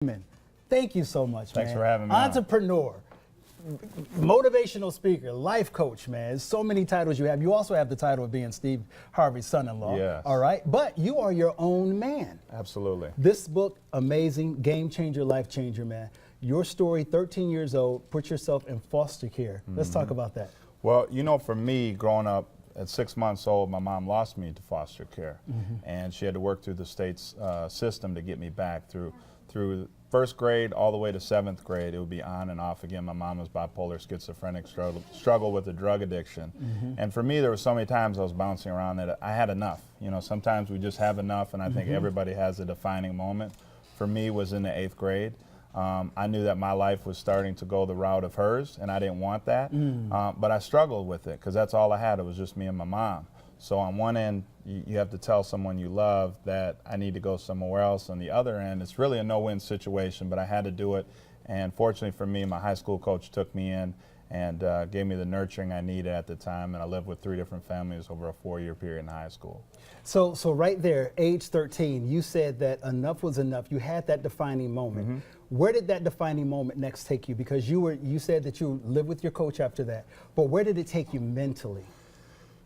Raymond, thank you so much, man. Thanks for having me on. Entrepreneur, motivational speaker, life coach, man. There's so many titles you have. You also have the title of being Steve Harvey's son-in-law. Yes. All right, but you are your own man. Absolutely. This book, amazing, game changer, life changer, man. Your story, 13 years old, put yourself in foster care. Let's talk about that. Well, you know, for me, growing up at 6 months old, my mom lost me to foster care, and she had to work through the state's system to get me back through first grade all the way to 7th grade. It would be on and off again. My mom was bipolar, schizophrenic, struggled with a drug addiction. And for me, there were so many times I was bouncing around that I had enough. You know, sometimes we just have enough, and I think everybody has a defining moment. For me, was in the 8th grade. I knew that my life was starting to go the route of hers, and I didn't want that. But I struggled with it because that's all I had. It was just me and my mom. So on one end, you have to tell someone you love that I need to go somewhere else. On the other end, it's really a no-win situation, but I had to do it. And fortunately for me, my high school coach took me in and gave me the nurturing I needed at the time. And I lived with 3 different families over a 4-year period in high school. So right there, age 13, you said that enough was enough. You had that defining moment. Where did that defining moment next take you? Because you said that you lived with your coach after that, but where did it take you mentally?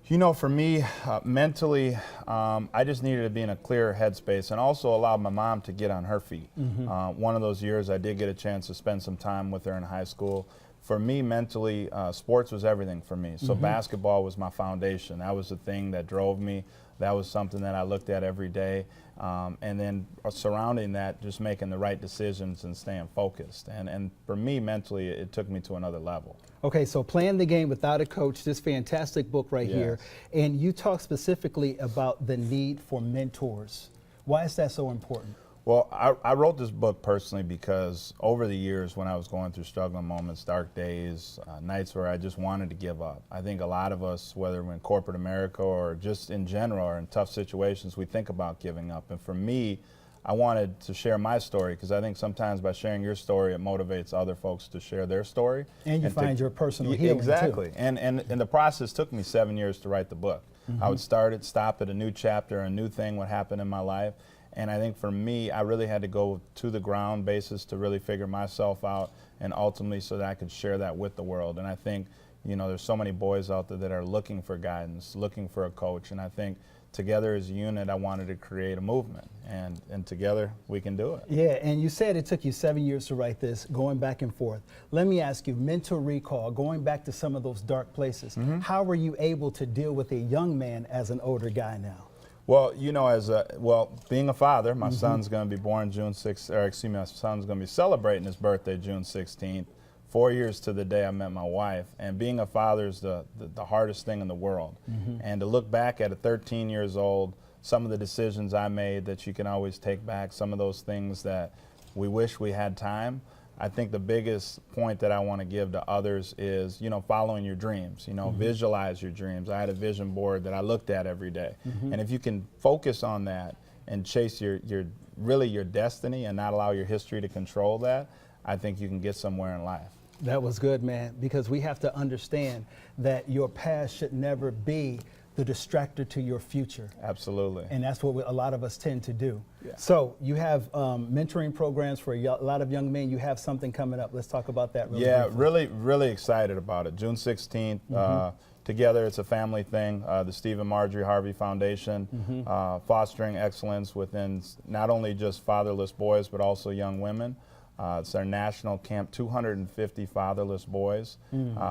You know, for me, mentally, I just needed to be in a clearer headspace and also allow my mom to get on her feet. One of those years, I did get a chance to spend some time with her in high school. For me, mentally, sports was everything for me. So basketball was my foundation. That was the thing that drove me. That was something that I looked at every day. And then surrounding that, just making the right decisions and staying focused. And for me, mentally, it took me to another level. Okay, so Playing the Game Without a Coach, this fantastic book right here. And you talk specifically about the need for mentors. Why is that so important? Well, I wrote this book personally because over the years when I was going through struggling moments, dark days, nights where I just wanted to give up. I think a lot of us, whether we're in corporate America or just in general or in tough situations, we think about giving up. And for me, I wanted to share my story because I think sometimes by sharing your story, it motivates other folks to share their story. And you find your personal healing Exactly. too. And the process took me 7 years to write the book. I would start it, stop at a new chapter, a new thing would happen in my life. And I think for me, I really had to go to the ground basis to really figure myself out and ultimately so that I could share that with the world. And I think, you know, there's so many boys out there that are looking for guidance, looking for a coach. And I think together as a unit, I wanted to create a movement. And together, we can do it. Yeah, and you said it took you 7 years to write this, going back and forth. Let me ask you, mental recall, going back to some of those dark places, how were you able to deal with a young man as an older guy now? Well, you know, being a father, my son's going to be born June 6th, or excuse me, my son's going to be celebrating his birthday June 16th, 4 years to the day I met my wife. And being a father is the hardest thing in the world. And to look back at 13 years old, some of the decisions I made that you can always take back, some of those things that we wish we had time. I think the biggest point that I want to give to others is, you know, following your dreams, you know, visualize your dreams. I had a vision board that I looked at every day. And if you can focus on that and chase your destiny and not allow your history to control that, I think you can get somewhere in life. That was good, man, because we have to understand that your past should never be the distractor to your future. Absolutely. And that's what a lot of us tend to do. Yeah. So you have mentoring programs for a lot of young men. You have something coming up. Let's talk about that really briefly. really excited about it. June 16th, together it's a family thing. The Steve and Marjorie Harvey Foundation, fostering excellence within not only just fatherless boys, but also young women. It's our national camp, 250 fatherless boys.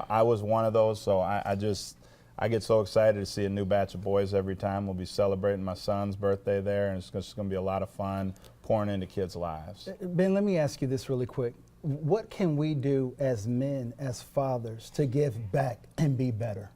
I was one of those, so I get so excited to see a new batch of boys every time. We'll be celebrating my son's birthday there, and it's just going to be a lot of fun pouring into kids' lives. Ben, let me ask you this really quick. What can we do as men, as fathers, to give back and be better?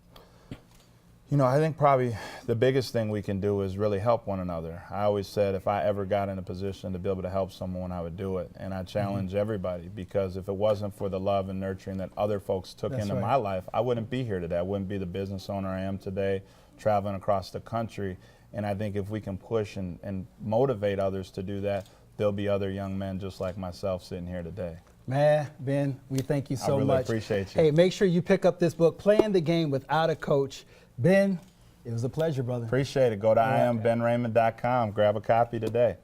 You know, I think probably the biggest thing we can do is really help one another. I always said if I ever got in a position to be able to help someone, I would do it. And I challenge everybody, because if it wasn't for the love and nurturing that other folks took into my life, I wouldn't be here today. I wouldn't be the business owner I am today, traveling across the country. And I think if we can push and motivate others to do that, there'll be other young men just like myself sitting here today. Man, Ben, we thank you so much. I really appreciate you. Hey, make sure you pick up this book, Playing the Game Without a Coach. Ben, it was a pleasure, brother. Appreciate it. Go to IamBenRaymond.com. Grab a copy today.